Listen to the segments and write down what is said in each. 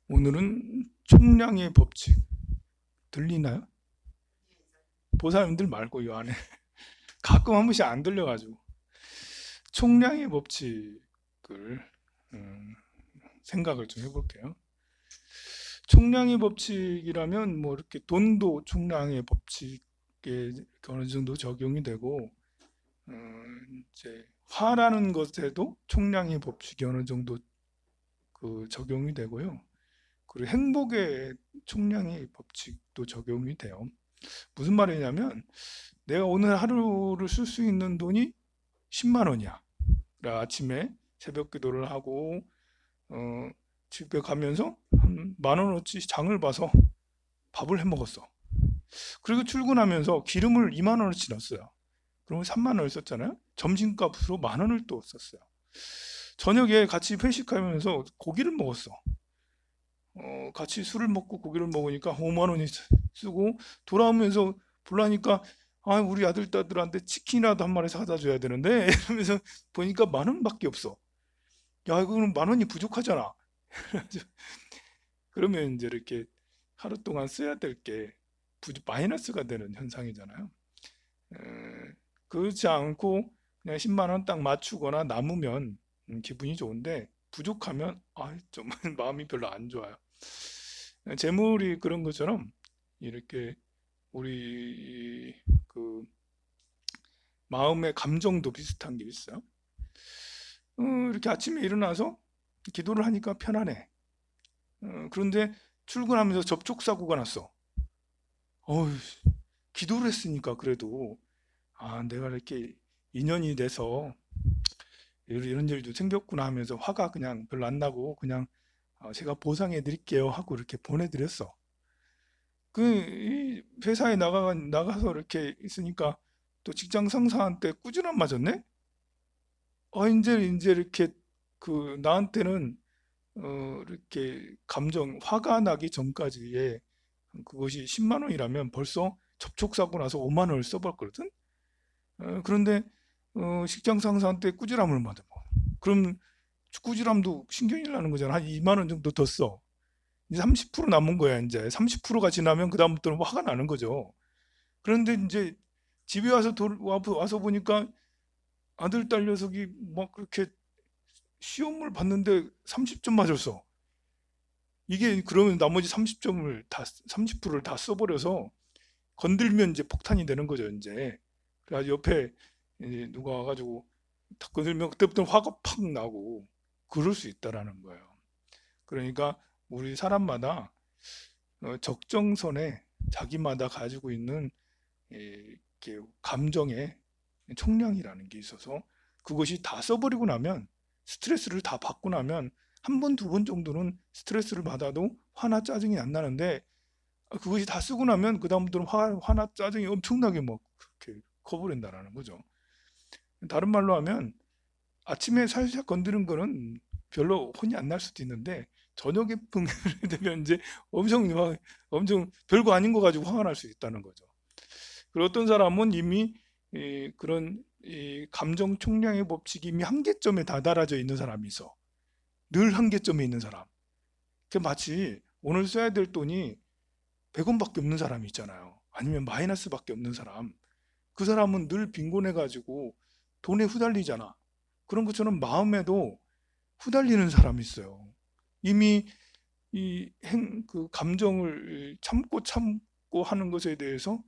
오늘은 총량의 법칙 들리나요? 보살님들 말고 요 안에 가끔 한 번씩 안 들려가지고 총량의 법칙을 생각을 좀 해볼게요. 총량의 법칙이라면 뭐 이렇게 돈도 총량의 법칙에 어느 정도 적용이 되고 이제 화라는 것에도 총량의 법칙이 어느 정도 적용이 되고요. 그리고 행복의 총량의 법칙도 적용이 돼요. 무슨 말이냐면 내가 오늘 하루를 쓸 수 있는 돈이 10만 원이야. 그래 아침에 새벽 기도를 하고 집에 가면서 한 만 원어치 장을 봐서 밥을 해 먹었어. 그리고 출근하면서 기름을 2만 원어치 넣었어요. 그러면 3만 원을 썼잖아요. 점심값으로 만 원을 또 썼어요. 저녁에 같이 회식하면서 고기를 먹었어. 같이 술을 먹고 고기를 먹으니까 5만 원이 쓰고 돌아오면서 볼라니까 우리 아들딸들한테 치킨이라도 한 마리 사다 줘야 되는데 이러면서 보니까 만 원밖에 없어. 야, 이거는 만 원이 부족하잖아. 그러면 이제 이렇게 하루 동안 써야 될 게 마이너스가 되는 현상이잖아요. 에, 그렇지 않고 그냥 10만 원 딱 맞추거나 남으면 기분이 좋은데 부족하면 좀 마음이 별로 안 좋아요. 재물이 그런 것처럼 이렇게 우리 마음의 감정도 비슷한 게 있어요. 이렇게 아침에 일어나서 기도를 하니까 편안해. 그런데 출근하면서 접촉사고가 났어. 어휴, 기도를 했으니까 그래도 내가 이렇게 인연이 돼서 이런 일도 생겼구나 하면서 화가 그냥 별로 안 나고 그냥 제가 보상해 드릴게요 하고 이렇게 보내드렸어. 이 회사에 나가서 이렇게 있으니까 또 직장 상사한테 꾸준함 맞았네? 이제 이렇게 나한테는 이렇게 화가 나기 전까지의 그것이 10만 원이라면 벌써 접촉사고 나서 5만 원을 써봤거든? 그런데 직장 상사한테 꾸지람을 받아. 그럼 꾸지람도 신경이 나는 거잖아. 한 2만 원 정도 더 써. 이제 30% 남은 거야, 이제. 30%가 지나면 그다음부터는 화가 나는 거죠. 그런데 이제 집에 와서 보니까 아들, 딸 녀석이 막 그렇게 시험을 봤는데 30점 맞았어. 이게 그러면 나머지 30%를 다 써버려서 건들면 이제 폭탄이 되는 거죠, 이제. 그래서 옆에 이제 누가 와가지고 탁 건들면 그때부터 화가 팍 나고 그럴 수 있다라는 거예요. 그러니까 우리 사람마다 적정선에 자기마다 가지고 있는 이렇게 감정의 총량이라는 게 있어서 그것이 다 써버리고 나면 스트레스를 다 받고 나면 한 번, 두 번 정도는 스트레스를 받아도 화나 짜증이 안 나는데 그것이 다 쓰고 나면 그다음부터는 화나 짜증이 엄청나게 막 그렇게 커버린다라는 거죠. 다른 말로 하면 아침에 살짝 건드는 거는 별로 혼이 안 날 수도 있는데 저녁에 붕괴를 되면 이제 엄청 별거 아닌 거 가지고 화가 날 수 있다는 거죠. 그리고 어떤 사람은 이미 그런 감정 총량의 법칙이 이미 한계점에 다다라져 있는 사람이 있어. 늘 한계점에 있는 사람. 그 마치 오늘 써야 될 돈이 100원밖에 없는 사람이 있잖아요. 아니면 마이너스밖에 없는 사람. 그 사람은 늘 빈곤해가지고 돈에 후달리잖아. 그런 것처럼 마음에도 후달리는 사람이 있어요. 이미 그 감정을 참고 하는 것에 대해서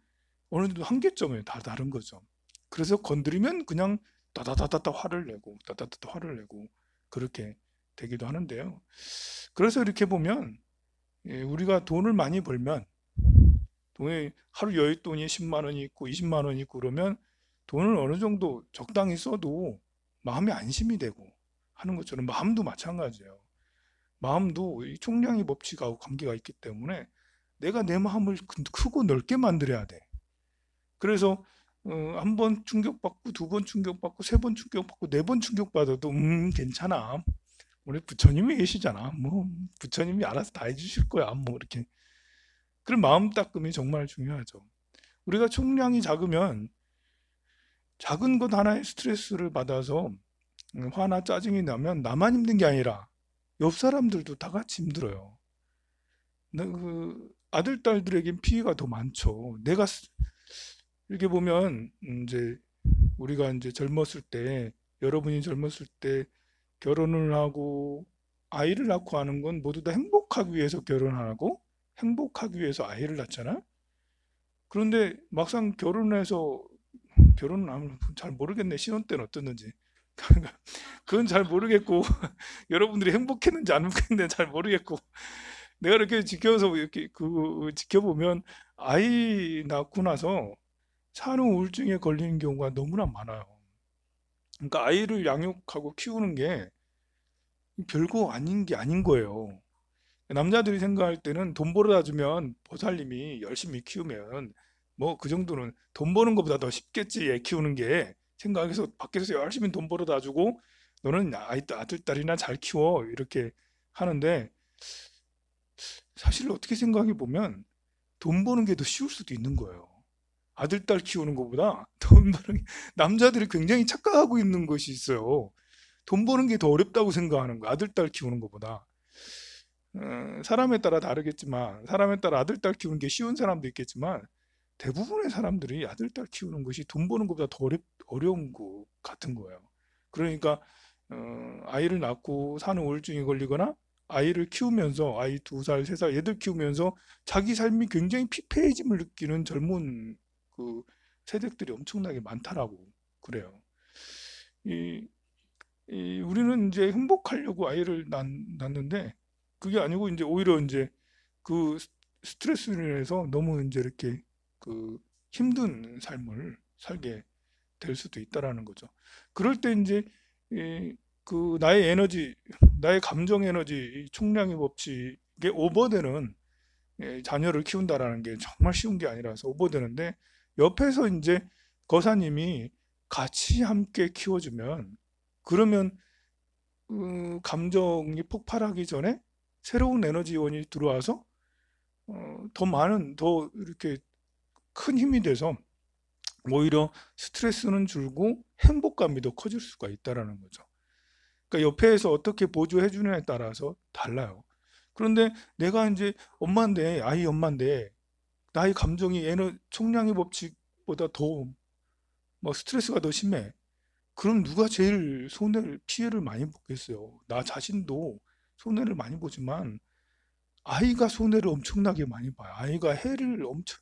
어느 정도 한계점에 다다른 거죠. 그래서 건드리면 그냥 따다다다다 화를 내고 따다다다 화를 내고 그렇게 되기도 하는데요. 그래서 이렇게 보면 우리가 돈을 많이 벌면 돈이 하루 여윳돈이 10만 원이 있고 20만 원이 있고 그러면 돈을 어느 정도 적당히 써도 마음이 안심이 되고 하는 것처럼 마음도 마찬가지예요. 마음도 이 총량의 법칙하고 관계가 있기 때문에 내가 내 마음을 크고 넓게 만들어야 돼. 그래서 한 번 충격받고 두 번 충격받고 세 번 충격받고 네 번 충격받아도 괜찮아. 우리 부처님이 계시잖아. 뭐 부처님이 알아서 다 해주실 거야. 뭐 이렇게 그런 마음 닦음이 정말 중요하죠. 우리가 총량이 작으면 작은 것 하나에 스트레스를 받아서 화나 짜증이 나면 나만 힘든 게 아니라 옆 사람들도 다 같이 힘들어요. 그 아들, 딸들에겐 피해가 더 많죠. 이렇게 보면 이제 우리가 이제 젊었을 때, 여러분이 젊었을 때 결혼을 하고 아이를 낳고 하는 건 모두 다 행복하기 위해서 결혼하고 행복하기 위해서 아이를 낳잖아. 그런데 막상 결혼을 하면 잘 모르겠네. 신혼 때는 어땠는지. 그건 잘 모르겠고 여러분들이 행복했는지 안 행복했는지 잘 모르겠고 내가 이렇게 지켜서 이렇게 지켜보면 아이 낳고 나서 산후 우울증에 걸리는 경우가 너무나 많아요. 그러니까 아이를 양육하고 키우는 게 별거 아닌 게 아닌 거예요. 남자들이 생각할 때는 돈 벌어다 주면 보살님이 열심히 키우면 뭐 그 정도는 돈 버는 것보다 더 쉽겠지 애 키우는 게 생각해서 밖에서 열심히 돈 벌어다 주고 너는 아들 딸이나 잘 키워 이렇게 하는데 사실 어떻게 생각해 보면 돈 버는 게 더 쉬울 수도 있는 거예요. 아들 딸 키우는 것보다 돈 버는 게 남자들이 굉장히 착각하고 있는 것이 있어요. 돈 버는 게 더 어렵다고 생각하는 거야. 아들 딸 키우는 것보다. 사람에 따라 다르겠지만 사람에 따라 아들 딸 키우는 게 쉬운 사람도 있겠지만 대부분의 사람들이 아들 딸 키우는 것이 돈 버는 것보다 더 어려운 것 같은 거예요. 그러니까 아이를 낳고 산후 우울증이 걸리거나 아이를 키우면서 아이 2살, 3살 얘들 키우면서 자기 삶이 굉장히 피폐해짐을 느끼는 젊은 그 세대들이 엄청나게 많다라고 그래요. 이, 우리는 이제 행복하려고 아이를 낳는데 그게 아니고 이제 오히려 이제 그 스트레스로 인해서 너무 이제 이렇게 그 힘든 삶을 살게 될 수도 있다라는 거죠. 그럴 때 이제 그 나의 에너지, 나의 감정 에너지 총량의 법칙에 오버되는 자녀를 키운다라는 게 정말 쉬운 게 아니라서 오버되는데 옆에서 이제 거사님이 같이 함께 키워주면 그러면 감정이 폭발하기 전에 새로운 에너지원이 들어와서 더 이렇게 큰 힘이 돼서 오히려 스트레스는 줄고 행복감이 더 커질 수가 있다라는 거죠. 그러니까 옆에서 어떻게 보조해 주느냐에 따라서 달라요. 그런데 내가 이제 아이 엄마인데 나의 감정이 총량의 법칙보다 더 뭐 스트레스가 더 심해. 그럼 누가 제일 피해를 많이 보겠어요. 나 자신도 손해를 많이 보지만 아이가 손해를 엄청나게 많이 봐요. 아이가 해를 엄청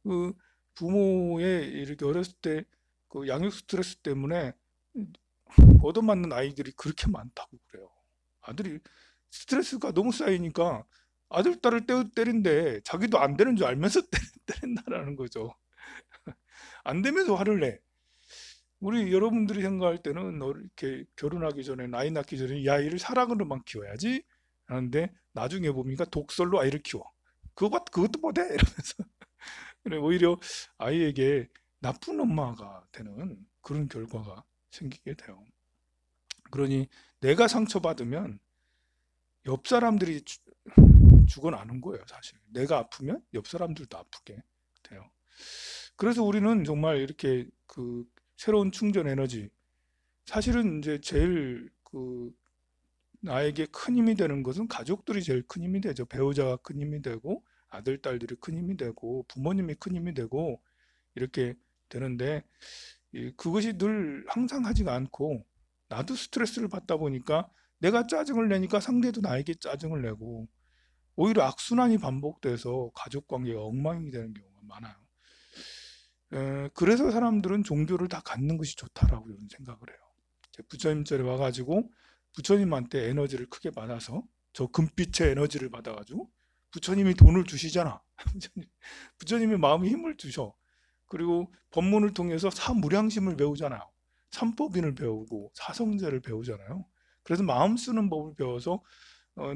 그 부모의 이렇게 어렸을 때 그 양육 스트레스 때문에 얻어맞는 아이들이 그렇게 많다고 그래요. 아들이 스트레스가 너무 쌓이니까 아들, 딸을 때린데 자기도 안 되는 줄 알면서 때린다라는 거죠. 안 되면서 화를 내. 우리 여러분들이 생각할 때는 이렇게 결혼하기 전에 아이 낳기 전에 이 아이를 사랑으로만 키워야지 하는데 나중에 보니까 독설로 아이를 키워. 그것도 못해 이러면서 그래, 오히려 아이에게 나쁜 엄마가 되는 그런 결과가 생기게 돼요. 그러니 내가 상처받으면 옆 사람들이 죽어나는 거예요, 사실. 내가 아프면 옆 사람들도 아프게 돼요. 그래서 우리는 정말 이렇게 그 새로운 충전 에너지, 사실은 이제 제일 나에게 큰 힘이 되는 것은 가족들이 제일 큰 힘이 되죠. 배우자가 큰 힘이 되고, 아들, 딸들이 큰 힘이 되고, 부모님이 큰 힘이 되고, 이렇게 되는데, 그것이 늘 항상 하지가 않고, 나도 스트레스를 받다 보니까 내가 짜증을 내니까 상대도 나에게 짜증을 내고, 오히려 악순환이 반복돼서 가족 관계가 엉망이 되는 경우가 많아요. 그래서 사람들은 종교를 다 갖는 것이 좋다라고 저는 생각을 해요. 부처님 절에 와가지고 부처님한테 에너지를 크게 받아서 저 금빛의 에너지를 받아가지고 부처님이 돈을 주시잖아. 부처님이 마음에 힘을 주셔. 그리고 법문을 통해서 사무량심을 배우잖아요. 삼법인을 배우고 사성제를 배우잖아요. 그래서 마음 쓰는 법을 배워서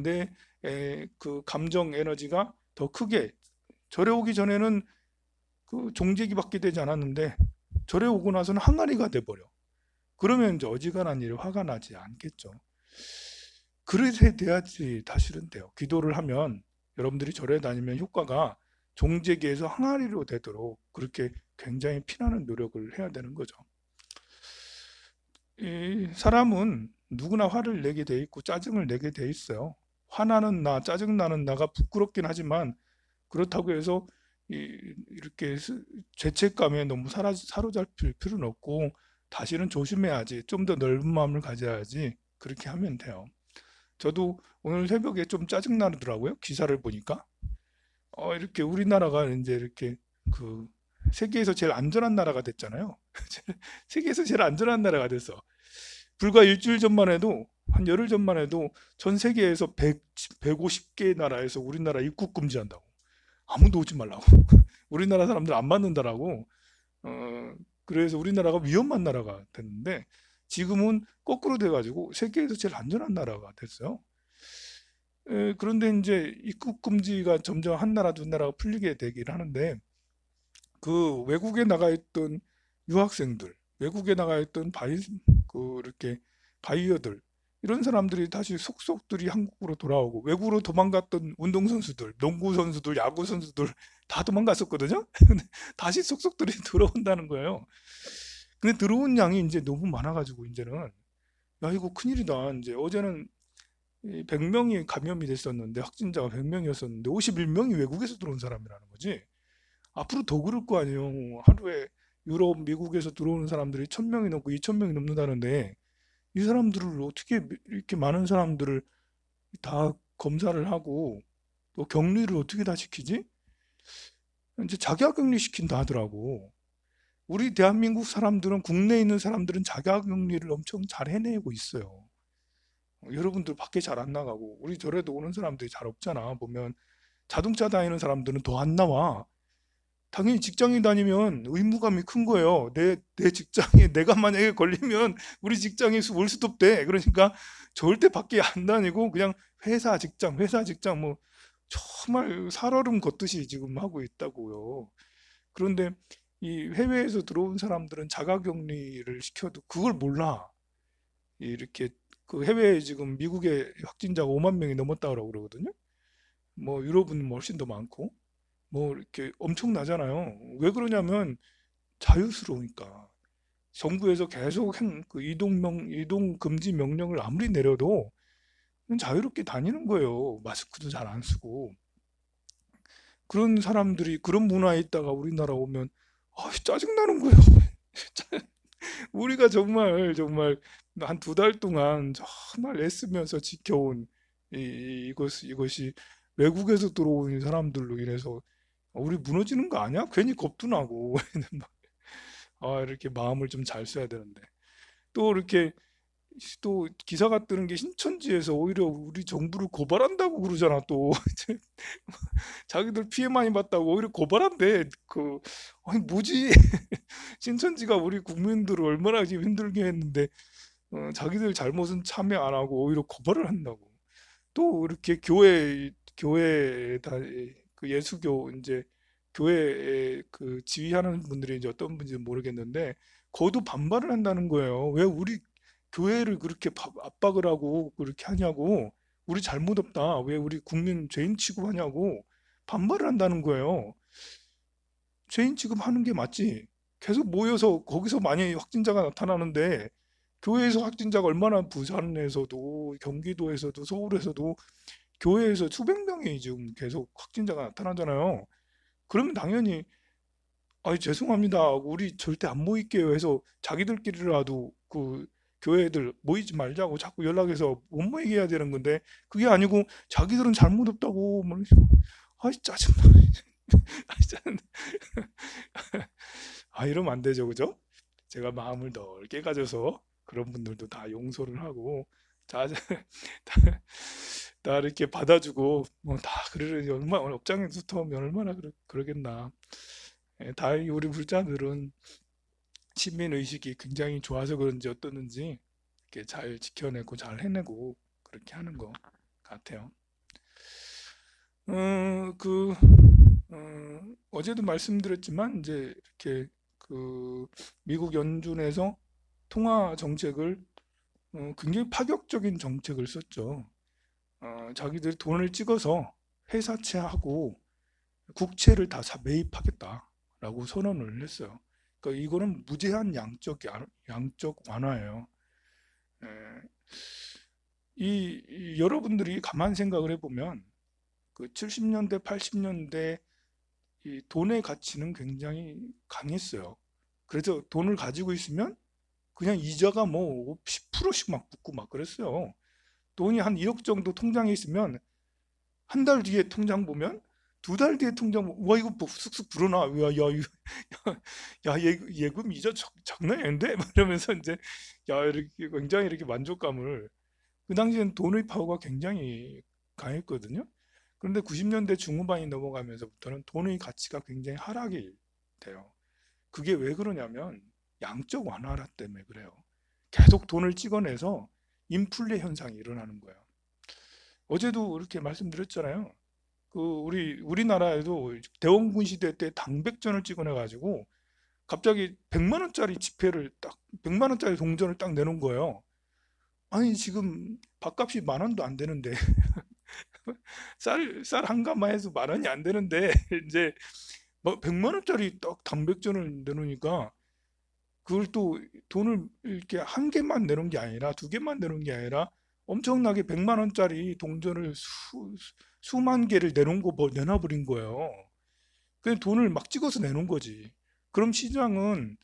내 그 감정 에너지가 더 크게 절에 오기 전에는 그 종제기밖에 되지 않았는데 절에 오고 나서는 항아리가 돼버려. 그러면 이제 어지간한 일에 화가 나지 않겠죠. 그릇에 돼야지 사실은 돼요. 기도를 하면 여러분들이 절에 다니면 효과가 종제기에서 항아리로 되도록 그렇게 굉장히 피나는 노력을 해야 되는 거죠. 이 사람은 누구나 화를 내게 돼 있고 짜증을 내게 돼 있어요. 화나는 나, 짜증나는 나가 부끄럽긴 하지만 그렇다고 해서 이렇게 죄책감에 너무 사로잡힐 필요는 없고 다시는 조심해야지. 좀 더 넓은 마음을 가져야지. 그렇게 하면 돼요. 저도 오늘 새벽에 좀 짜증나더라고요. 기사를 보니까. 이렇게 우리나라가 이제 이렇게 그 세계에서 제일 안전한 나라가 됐잖아요. 세계에서 제일 안전한 나라가 됐어. 불과 일주일 전만 해도 한 열흘 전만 해도 전 세계에서 150개 나라에서 우리나라 입국 금지한다고. 아무도 오지 말라고. 우리나라 사람들 안 맞는다라고. 어, 그래서 우리나라가 위험한 나라가 됐는데 지금은 거꾸로 돼가지고 세계에서 제일 안전한 나라가 됐어요. 그런데 이제 입국 금지가 점점 한 나라 두 나라가 풀리게 되긴 하는데 그 외국에 나가 있던 유학생들, 외국에 나가 있던 이렇게 바이어들 이런 사람들이 다시 속속들이 한국으로 돌아오고 외국으로 도망갔던 운동선수들, 농구선수들, 야구선수들 다 도망갔었거든요. 근데 다시 속속들이 들어온다는 거예요. 근데 들어온 양이 이제 너무 많아가지고 이제는 야 이거 큰일이다. 이제 어제는 100명이 감염이 됐었는데 확진자가 100명이었었는데 51명이 외국에서 들어온 사람이라는 거지. 앞으로 더 그럴 거 아니에요. 하루에 유럽, 미국에서 들어오는 사람들이 1000명이 넘고 2000명이 넘는다는데 이 사람들을 어떻게 이렇게 많은 사람들을 다 검사를 하고 또 격리를 어떻게 다 시키지? 이제 자가격리 시킨다 하더라고. 우리 대한민국 사람들은 국내에 있는 사람들은 자가격리를 엄청 잘 해내고 있어요. 여러분들 밖에 잘 안 나가고 우리 절에도 오는 사람들이 잘 없잖아. 보면 자동차 다니는 사람들은 더 안 나와. 당연히 직장인 다니면 의무감이 큰 거예요. 내 직장에 내가 만약에 걸리면 우리 직장에 올 수도 없대. 그러니까 절대 밖에 안 다니고 그냥 회사 직장 뭐 정말 살얼음 걷듯이 지금 하고 있다고요. 그런데 이 해외에서 들어온 사람들은 자가격리를 시켜도 그걸 몰라. 이렇게 그 해외에 지금 미국에 확진자가 5만 명이 넘었다고 그러거든요. 뭐 유럽은 훨씬 더 많고 뭐 이렇게 엄청나잖아요. 왜 그러냐면 자유스러우니까. 정부에서 계속 그 이동 금지 명령을 아무리 내려도 그냥 자유롭게 다니는 거예요. 마스크도 잘 안 쓰고. 그런 사람들이 그런 문화에 있다가 우리나라 오면 짜증나는 거예요. 우리가 정말 한 두 달 동안 정말 애쓰면서 지켜온 이것이 외국에서 들어온 사람들로 인해서 우리 무너지는 거 아니야? 괜히 겁도 나고 이렇게 마음을 좀 잘 써야 되는데 또 이렇게 또 기사가 뜨는 게 신천지에서 오히려 우리 정부를 고발한다고 그러잖아. 또 자기들 피해 많이 봤다고 오히려 고발한대. 아니 뭐지? 신천지가 우리 국민들을 얼마나 지금 힘들게 했는데 자기들 잘못은 참여 안 하고 오히려 고발을 한다고. 또 이렇게 교회에다 그 예수교 이제 교회에 그 지휘하는 분들이 이제 어떤 분인지 모르겠는데 거도 반발을 한다는 거예요. 왜 우리 교회를 그렇게 압박을 하고 그렇게 하냐고. 우리 잘못 없다. 왜 우리 국민 죄인 취급하냐고 반발을 한다는 거예요. 죄인 취급하는 게 맞지. 계속 모여서 거기서 만약에 확진자가 나타나는데 교회에서 확진자가 얼마나 부산에서도 경기도에서도 서울에서도 교회에서 수백 명이 지금 계속 확진자가 나타나잖아요. 그러면 당연히 죄송합니다. 우리 절대 안 모일게요 해서 자기들끼리라도 그 교회들 모이지 말자고 자꾸 연락해서 못 모이게 해야 되는 건데 그게 아니고 자기들은 잘못 없다고 뭐 짜증나. 짜증나. 이러면 안 되죠, 그죠? 제가 마음을 넓게 가져서 그런 분들도 다 용서를 하고 다, 다 이렇게 받아주고 뭐 다 그러려니 얼마나 업장에서부터면 얼마나 그러겠나. 다행히 우리 불자들은 시민 의식이 굉장히 좋아서 그런지 어떻는지 이렇게 잘 지켜내고 잘 해내고 그렇게 하는 것 같아요. 어제도 말씀드렸지만 이제 이렇게 그 미국 연준에서 통화 정책을 굉장히 파격적인 정책을 썼죠. 자기들 돈을 찍어서 회사채하고 국채를 다 매입하겠다라고 선언을 했어요. 그러니까 이거는 무제한 양적 완화예요. 에, 여러분들이 가만 생각을 해보면 그 70년대, 80년대 이 돈의 가치는 굉장히 강했어요. 그래서 돈을 가지고 있으면 그냥 이자가 뭐 10%씩 막 붙고 막 그랬어요. 돈이 한 1억 정도 통장에 있으면 한 달 뒤에 통장 보면 두 달 뒤에 통장 보면 와 이거 뭐 쑥쑥 불어나. 예금 이자 장난이 아닌데? 막 이러면서 이제 야 이렇게 굉장히 이렇게 만족감을 그 당시엔 돈의 파워가 굉장히 강했거든요. 그런데 90년대 중후반이 넘어가면서부터는 돈의 가치가 굉장히 하락이 돼요. 그게 왜 그러냐면 양적 완화라 때문에 그래요. 계속 돈을 찍어내서 인플레 현상이 일어나는 거예요. 어제도 이렇게 말씀드렸잖아요. 그 우리나라에도 대원군 시대 때 당백전을 찍어내 가지고 갑자기 100만 원짜리 지폐를 딱 100만 원짜리 동전을 딱 내놓은 거예요. 아니 지금 밥값이 만 원도 안 되는데 쌀 한 가마에서 만 원이 안 되는데 이제 뭐 100만 원짜리 딱 당백전을 내놓으니까 그걸 또 돈을 이렇게 한 개만 내놓은 게 아니라 두 개만 내놓은 게 아니라 엄청나게 100만 원짜리 동전을 수만 개를 내놓은 거 내놔버린 거예요. 그냥 돈을 막 찍어서 내놓은 거지. 그럼 시장은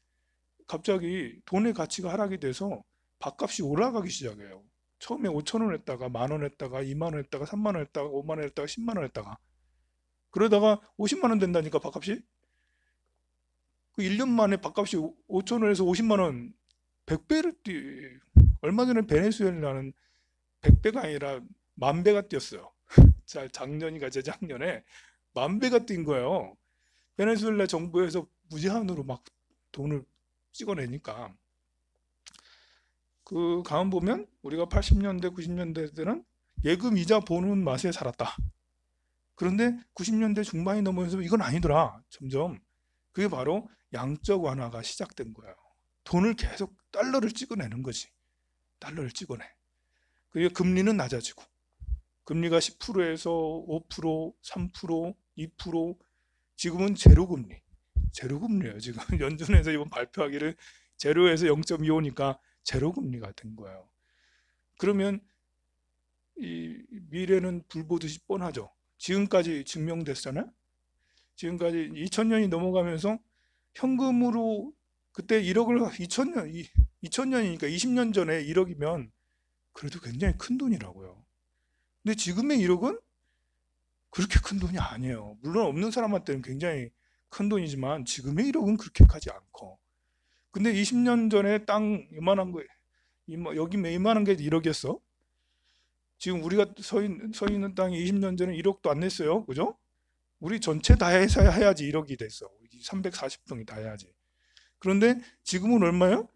갑자기 돈의 가치가 하락이 돼서 밥값이 올라가기 시작해요. 처음에 5천 원 했다가 만 원 했다가 2만 원 했다가 3만 원 했다가 5만 원 했다가 10만 원 했다가 그러다가 50만 원 된다니까 밥값이. 그 1년 만에 밥값이 5천 원에서 50만 원 100배를 얼마 전에 베네수엘라는 100배가 아니라 만 배가 뛰었어요. 작년인가 재작년에 만 배가 뛴 거예요. 베네수엘라 정부에서 무제한으로 막 돈을 찍어내니까. 그 가만 보면 우리가 80년대, 90년대 때는 예금 이자 보는 맛에 살았다. 그런데 90년대 중반이 넘어서 이건 아니더라. 점점 그게 바로 양적 완화가 시작된 거예요. 돈을 계속 달러를 찍어내는 거지. 달러를 찍어내. 그리고 금리는 낮아지고 금리가 10%에서 5%, 3%, 2%, 지금은 제로금리. 제로금리예요. 지금 연준에서 이번 발표하기를 제로에서 0.25니까 제로금리가 된 거예요. 그러면 이 미래는 불 보듯이 뻔하죠. 지금까지 증명됐잖아요. 지금까지 2000년이 넘어가면서 현금으로 그때 1억을 2000년이니까 20년 전에 1억이면 그래도 굉장히 큰 돈이라고요. 근데 지금의 1억은 그렇게 큰 돈이 아니에요. 물론 없는 사람한테는 굉장히 큰 돈이지만 지금의 1억은 그렇게 크지 않고. 근데 20년 전에 땅 이만한 거 여기 이만한 게 1억이었어. 지금 우리가 서 있는 땅이 20년 전에 1억도 안 냈어요. 그죠? 우리 전체 다 해서 해야지 1억이 됐어. 340평이 다 해야지. 그런데 지금은 얼마요?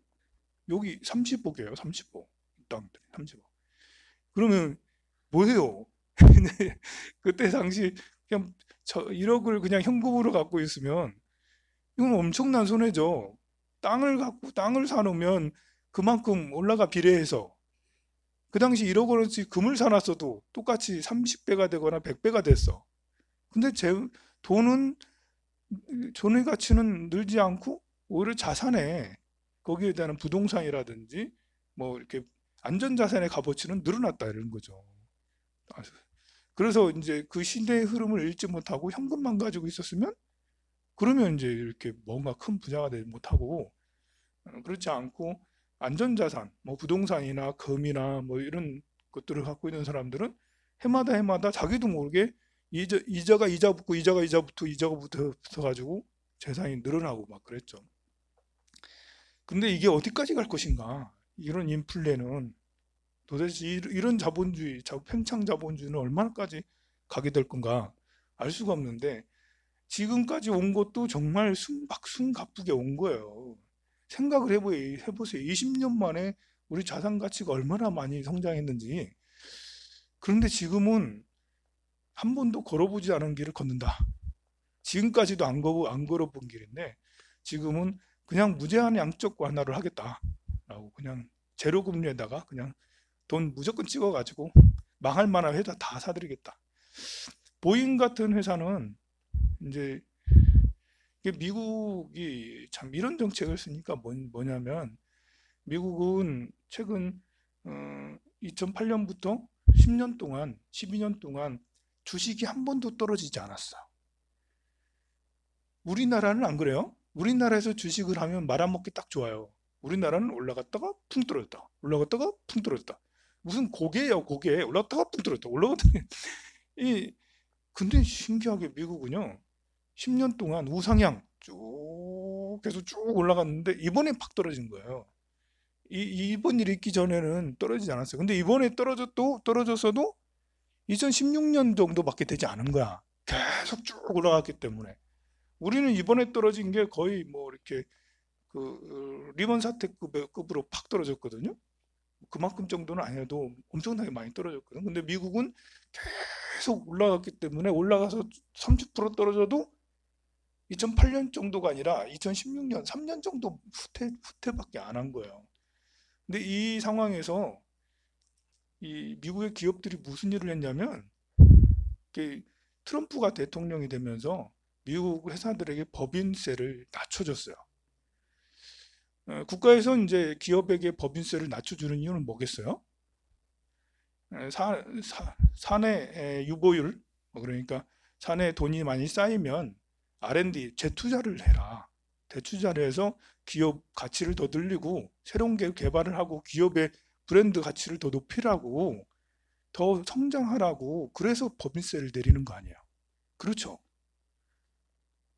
여기 30억이에요. 30억. 땅들이 30억. 그러면 뭐예요? 그때 당시 그냥 1억을 그냥 현금으로 갖고 있으면 이건 엄청난 손해죠. 땅을 사놓으면 그만큼 올라가 비례해서 그 당시 1억 원어치 금을 사놨어도 똑같이 30배가 되거나 100배가 됐어. 근데 돈은 돈의 가치는 늘지 않고 오히려 자산에 거기에 대한 부동산이라든지 뭐 이렇게 안전자산의 값어치는 늘어났다 이런 거죠. 그래서 이제 그 시대의 흐름을 읽지 못하고 현금만 가지고 있었으면 그러면 이제 이렇게 뭔가 큰 부자가 되지 못하고 그렇지 않고 안전자산, 뭐 부동산이나 금이나 뭐 이런 것들을 갖고 있는 사람들은 해마다 자기도 모르게 이자가 이자 붙고 이자가 붙어가지고 재산이 늘어나고 막 그랬죠. 근데 이게 어디까지 갈 것인가? 이런 인플레는 도대체 이런 자본주의, 팽창 자본주의는 얼마나까지 가게 될 건가 알 수가 없는데 지금까지 온 것도 정말 숨가쁘게 온 거예요. 생각을 해보세요. 20년 만에 우리 자산 가치가 얼마나 많이 성장했는지. 그런데 지금은 한 번도 걸어보지 않은 길을 걷는다. 지금까지도 안 걸어본 길인데 지금은 그냥 무제한 양적 완화를 하겠다라고 그냥 제로 금리에다가 그냥 돈 무조건 찍어가지고 망할 만한 회사 다 사드리겠다. 보잉 같은 회사는 이제 미국이 참 이런 정책을 쓰니까 뭐냐면 미국은 최근 2008년부터 10년 동안, 12년 동안 주식이 한 번도 떨어지지 않았어. 우리나라는 안 그래요? 우리나라에서 주식을 하면 말아먹기 딱 좋아요. 우리나라는 올라갔다가 풍 떨어졌다. 올라갔다가 풍 떨어졌다. 무슨 고개예요, 고개. 올라갔다가 풍 떨어졌다. 올라갔다가 이 근데 신기하게 미국은요. 10년 동안 우상향 쭉 계속 쭉 올라갔는데 이번에 팍 떨어진 거예요. 이번 일이 있기 전에는 떨어지지 않았어요. 근데 이번에 떨어졌어도 2016년 정도밖에 되지 않은 거야. 계속 쭉 올라갔기 때문에. 우리는 이번에 떨어진 게 거의 뭐 이렇게 리먼 사태급으로 팍 떨어졌거든요. 그만큼 정도는 아니어도 엄청나게 많이 떨어졌거든요. 근데 미국은 계속 올라갔기 때문에 올라가서 30% 떨어져도 2008년 정도가 아니라 2016년 3년 정도 후퇴밖에 안 한 거예요. 근데 이 상황에서 이 미국의 기업들이 무슨 일을 했냐면 트럼프가 대통령이 되면서 미국 회사들에게 법인세를 낮춰줬어요. 국가에서 이제 기업에게 법인세를 낮춰주는 이유는 뭐겠어요? 사내 유보율, 그러니까 사내에 돈이 많이 쌓이면 R&D, 재투자를 해라. 재투자를 해서 기업 가치를 더 늘리고 새로운 게 개발을 하고 기업의 브랜드 가치를 더 높이라고 더 성장하라고 그래서 법인세를 내리는 거 아니에요. 그렇죠.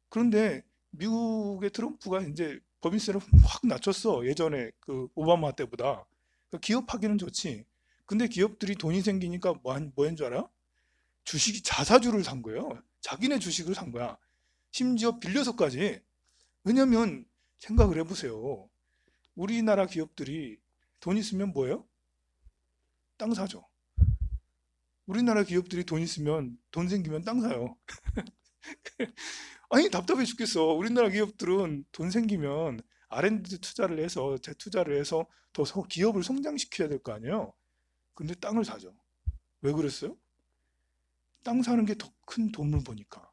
그런데 미국의 트럼프가 이제 법인세를 확 낮췄어. 예전에 그 오바마 때보다. 그러니까 기업하기는 좋지. 근데 기업들이 돈이 생기니까 뭐한 줄 알아? 자사주를 산 거예요. 자기네 주식을 산 거야. 심지어 빌려서까지. 왜냐면 생각을 해보세요. 우리나라 기업들이 돈 있으면 뭐예요? 땅 사죠. 우리나라 기업들이 돈 있으면 돈 생기면 땅 사요. 아니 답답해 죽겠어. 우리나라 기업들은 돈 생기면 R&D 투자를 해서 재투자를 해서 더 기업을 성장시켜야 될 거 아니에요. 근데 땅을 사죠. 왜 그랬어요? 땅 사는 게 더 큰 돈을 버니까.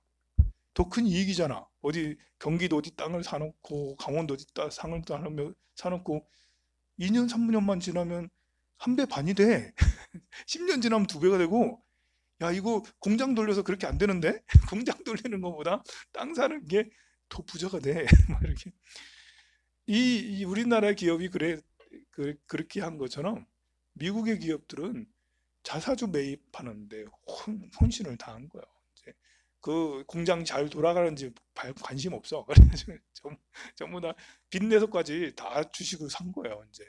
더 큰 이익이잖아. 어디 경기도 어디 땅을 사놓고 강원도 어디 상을 사놓고 2년 3년만 지나면 한 배 반이 돼. 10년 지나면 두 배가 되고 야 이거 공장 돌려서 그렇게 안 되는데 공장 돌리는 것보다 땅 사는 게 더 부자가 돼. 막 이렇게 이 우리나라 기업이 그렇게 한 것처럼 미국의 기업들은 자사주 매입하는데 혼신을 다한 거예요. 이제 그 공장 잘 돌아가는지 관심 없어. 그래가지고 전부 다 빚내서까지 다 주식을 산 거예요. 이제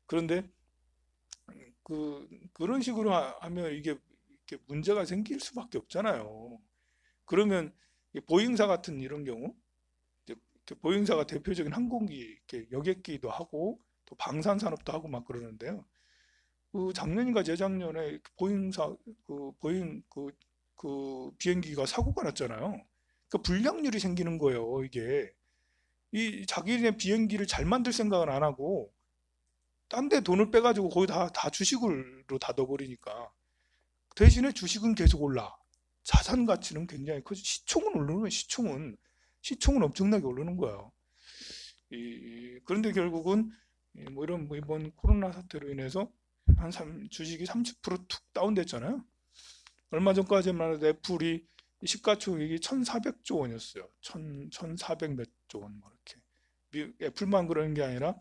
그런데 그런 식으로 하면 이게 문제가 생길 수밖에 없잖아요. 그러면 보잉사 같은 이런 경우, 보잉사가 대표적인 항공기 여객기도 하고 또 방산 산업도 하고 막 그러는데요. 작년인가 재작년에 보잉 비행기가 사고가 났잖아요. 그 불량률이 생기는 거예요. 이게 이 자기네 비행기를 잘 만들 생각은 안 하고 딴 데 돈을 빼가지고 거의 다 주식으로 다 넣어버리니까 대신에 주식은 계속 올라. 자산 가치는 굉장히 커지. 시총은 오르는 거예요. 시총은 엄청나게 오르는 거예요. 그런데 결국은 뭐 이번 코로나 사태로 인해서 주식이 30%툭 다운됐잖아요. 얼마 전까지만 해도 애플이 시가총액이 1,400조 원이었어요. 1,400 몇 조 원, 뭐 이렇게. 애플만 그러는 게 아니라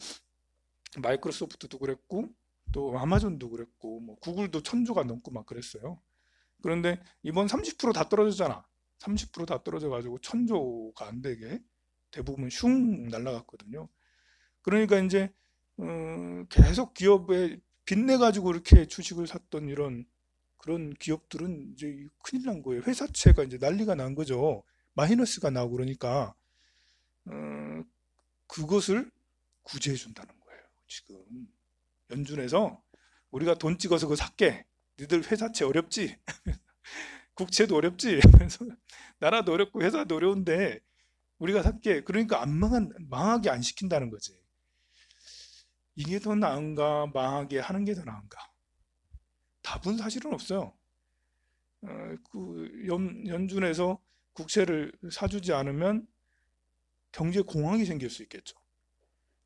마이크로소프트도 그랬고 또 아마존도 그랬고 뭐 구글도 1,000조가 넘고 막 그랬어요. 그런데 이번 30%다 떨어졌잖아. 30%다 떨어져가지고 1,000조가 안 되게 대부분 슝 날라갔거든요. 그러니까 이제 계속 기업에 빚내 가지고 이렇게 주식을 샀던 그런 기업들은 이제 큰일 난 거예요. 회사채가 이제 난리가 난 거죠. 마이너스가 나고 그러니까 그것을 구제해 준다는 거예요. 지금 연준에서 우리가 돈 찍어서 그거 살게. 니들 회사채 어렵지? 국채도 어렵지? 그래서 나라도 어렵고 회사도 어려운데 우리가 살게. 그러니까 망하게 안 시킨다는 거지. 이게 더 나은가 망하게 하는 게 더 나은가? 답은 사실은 없어요. 연준에서 국채를 사주지 않으면 경제 공황이 생길 수 있겠죠.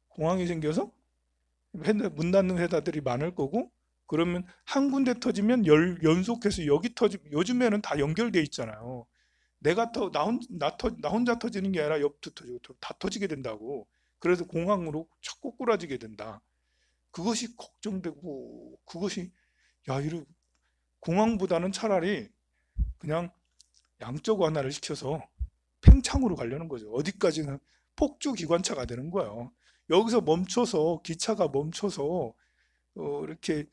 공황이 생겨서 문 닫는 회사들이 많을 거고 그러면 한 군데 터지면 연속해서 여기 터지면 요즘에는 다 연결돼 있잖아요. 나 혼자 터지는 게 아니라 옆도 터지고 다 터지게 된다고. 그래서 공항으로 착 꼬꾸라지게 된다. 그것이 걱정되고 그것이 이런 공항보다는 차라리 그냥 양적 완화를 시켜서 팽창으로 가려는 거죠. 어디까지는 폭주 기관차가 되는 거예요. 여기서 멈춰서 기차가 멈춰서 이렇게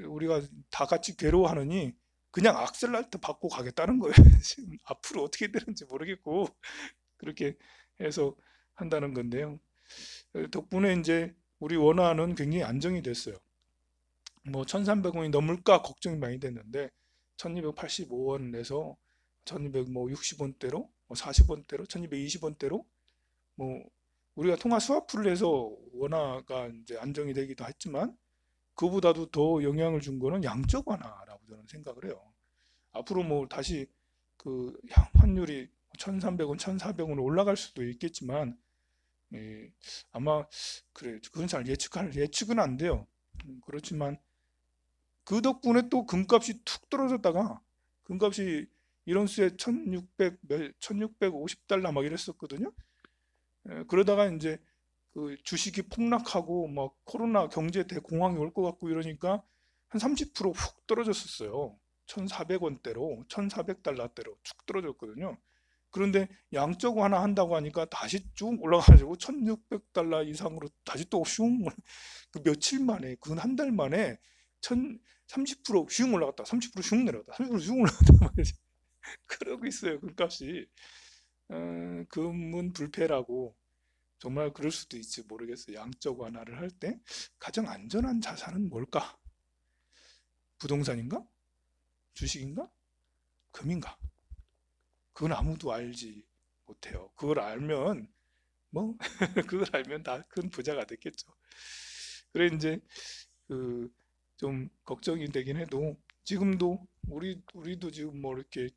우리가 다 같이 괴로워하느니 그냥 악셀라이트 받고 가겠다는 거예요. 지금 앞으로 어떻게 되는지 모르겠고 그렇게 해서 한다는 건데요. 덕분에 이제 우리 원화는 굉장히 안정이 됐어요. 뭐 1,300원이 넘을까 걱정이 많이 됐는데 1,285원에서 1,260원대로 40원대로 1,220원대로 뭐 우리가 통화 스와프를 해서 원화가 이제 안정이 되기도 했지만 그보다도 더 영향을 준 거는 양적 완화라고 저는 생각을 해요. 앞으로 뭐 다시 그 환율이 1,300원, 1,400원으로 올라갈 수도 있겠지만 예, 아마 그건 잘 예측은 안 돼요. 그렇지만 그 덕분에 또 금값이 툭 떨어졌다가 금값이 이런 수에 1650달러 막 이랬었거든요. 그러다가 이제 그 주식이 폭락하고 막 코로나 경제 대공황이 올 것 같고 이러니까 한 30%훅 떨어졌었어요. 1,400원대로 1,400달러대로 쭉 떨어졌거든요. 그런데 양적 완화 한다고 하니까 다시 쭉 올라가지고 1,600달러 이상으로 다시 또 슝, 그 며칠 만에, 그 한 달 만에 30%슝 올라갔다, 30%슝 내려갔다, 30%슝 올라갔다 그러고 있어요. 그 값이. 금은 불패라고 정말 그럴 수도 있지 모르겠어요. 양적 완화를 할 때 가장 안전한 자산은 뭘까? 부동산인가? 주식인가? 금인가? 그건 아무도 알지 못해요. 그걸 알면 뭐 그걸 알면 다 큰 부자가 됐겠죠. 그래 이제 그 좀 걱정이 되긴 해도 지금도 우리도 지금 뭐 이렇게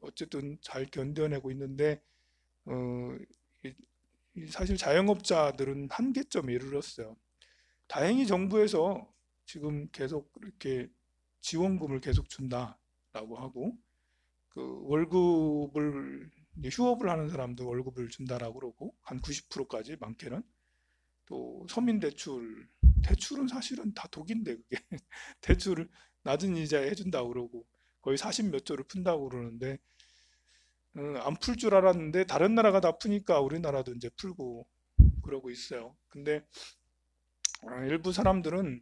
어쨌든 잘 견뎌내고 있는데 어, 사실 자영업자들은 한계점에 이르렀어요. 다행히 정부에서 지금 계속 이렇게 지원금을 계속 준다라고 하고 그 월급을 휴업을 하는 사람도 월급을 준다라고 그러고 한 90%까지 많게는 또 서민 대출은 사실은 다 독인데 그게 대출을 낮은 이자에 해준다고 그러고 거의 40 몇 조를 푼다고 그러는데 안 풀 줄 알았는데 다른 나라가 다 푸니까 우리나라도 이제 풀고 그러고 있어요. 근데 일부 사람들은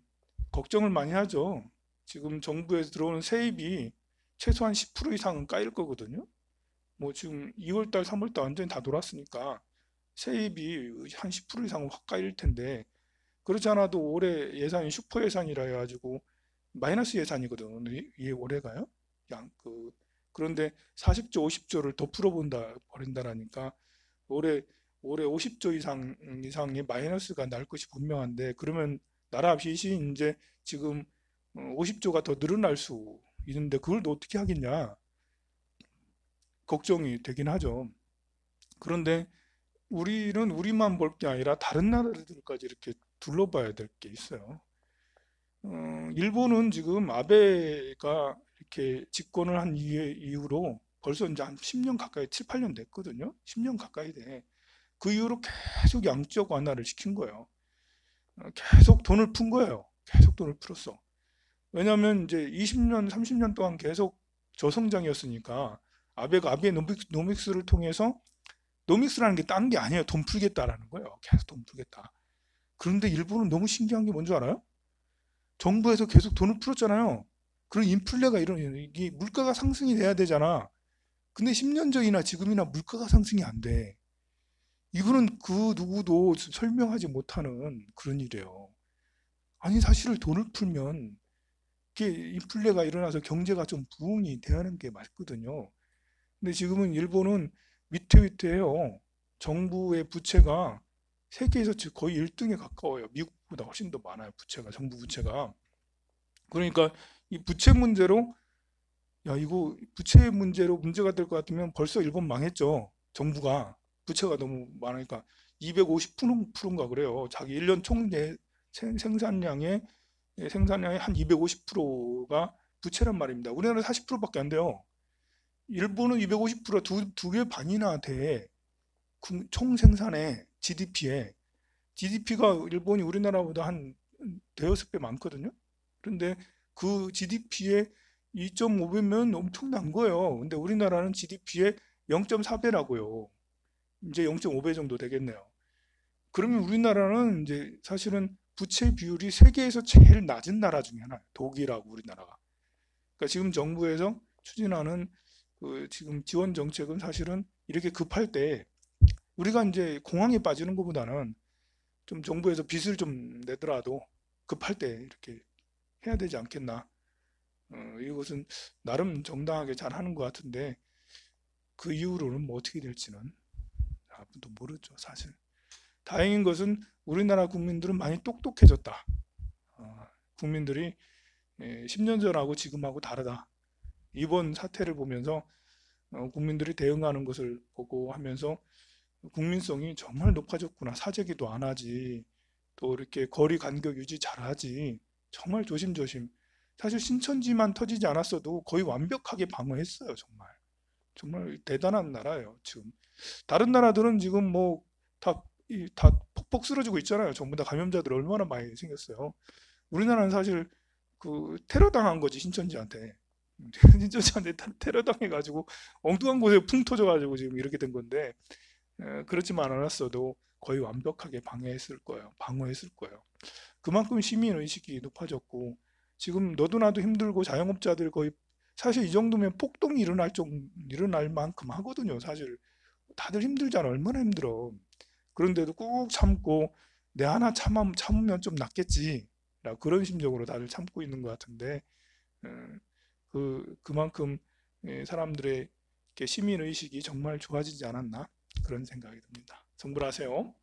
걱정을 많이 하죠. 지금 정부에서 들어오는 세입이 최소한 10% 이상은 까일 거거든요. 뭐 지금 2월달, 3월달 완전히 다 돌았으니까 세입이 한 10% 이상은 확 까일 텐데 그렇지 않아도 올해 예산이 슈퍼 예산이라 해가지고 마이너스 예산이거든. 이 올해가요. 그런데 40조, 50조를 더 버린다라니까 올해 50조 이상의 마이너스가 날 것이 분명한데 그러면 나라 빚이 이제 지금 50조가 더 늘어날 수 있는데 그걸 또 어떻게 하겠냐 걱정이 되긴 하죠. 그런데 우리는 우리만 볼 게 아니라 다른 나라들까지 이렇게 둘러봐야 될 게 있어요. 일본은 지금 아베가 이렇게 집권을 한 이후로 벌써 이제 한 10년 가까이 7, 8년 됐거든요. 10년 가까이 돼. 그 이후로 계속 양적 완화를 시킨 거예요. 계속 돈을 푼 거예요. 계속 돈을 풀었어. 왜냐하면 이제 20년, 30년 동안 계속 저성장이었으니까 아베가 아베노믹스를 통해서 노믹스라는 게 딴 게 아니에요. 돈 풀겠다라는 거예요. 계속 돈 풀겠다. 그런데 일본은 너무 신기한 게 뭔지 알아요? 정부에서 계속 돈을 풀었잖아요. 그럼 인플레가 이게 물가가 상승이 돼야 되잖아. 근데 10년 전이나 지금이나 물가가 상승이 안 돼. 이거는 그 누구도 설명하지 못하는 그런 일이에요. 아니 사실 돈을 풀면 이게 인플레가 일어나서 경제가 좀 부흥이 되는 게 맞거든요. 근데 지금은 일본은 위태위태해요. 정부의 부채가 세계에서 거의 1등에 가까워요. 미국보다 훨씬 더 많아요. 정부 부채가. 그러니까 이 부채 문제로 이거 부채 문제로 문제가 될 것 같으면 벌써 일본 망했죠. 정부가 부채가 너무 많으니까 250%인가 그래요. 자기 1년 총 생산량의 생산량의 한 250%가 부채란 말입니다. 우리나라 40%밖에 안 돼요. 일본은 250%, 두 배 반이나 돼. 총 생산의 GDP가 일본이 우리나라보다 한 대여섯 배 많거든요. 그런데 그 GDP의 2.5배면 엄청난 거예요. 근데 우리나라는 GDP의 0.4배라고요. 이제 0.5배 정도 되겠네요. 그러면 우리나라는 이제 사실은 부채 비율이 세계에서 제일 낮은 나라 중에 하나예요. 독일하고 우리나라가. 그러니까 지금 정부에서 추진하는 그 지금 지원 정책은 사실은 이렇게 급할 때 우리가 이제 공황에 빠지는 것보다는 좀 정부에서 빚을 좀 내더라도 급할 때 이렇게 해야 되지 않겠나. 이것은 나름 정당하게 잘 하는 것 같은데 그 이후로는 뭐 어떻게 될지는 아무도 모르죠, 사실. 다행인 것은 우리나라 국민들은 많이 똑똑해졌다. 국민들이 10년 전하고 지금하고 다르다. 이번 사태를 보면서 국민들이 대응하는 것을 보고 하면서 국민성이 정말 높아졌구나. 사재기도 안 하지. 또 이렇게 거리 간격 유지 잘하지. 정말 조심조심. 사실 신천지만 터지지 않았어도 거의 완벽하게 방어했어요. 정말. 정말 대단한 나라예요. 지금 다른 나라들은 지금 뭐 다 폭폭 쓰러지고 있잖아요. 전부 다 감염자들 얼마나 많이 생겼어요. 우리나라는 사실 그 테러 당한 거지 신천지한테. 신천지한테 테러 당해가지고 엉뚱한 곳에 풍 터져가지고 지금 이렇게 된 건데 그렇지만 않았어도 거의 완벽하게 방어했을 거예요. 그만큼 시민 의식이 높아졌고 지금 너도 나도 힘들고 자영업자들 거의 사실 이 정도면 폭동이 일어날 만큼 하거든요. 사실 다들 힘들잖아. 얼마나 힘들어. 그런데도 꾹 참고 내 하나 참으면 좀 낫겠지. 그런 심정으로 다들 참고 있는 것 같은데 어, 그만큼 사람들의 시민 의식이 정말 좋아지지 않았나 그런 생각이 듭니다. 성불하세요.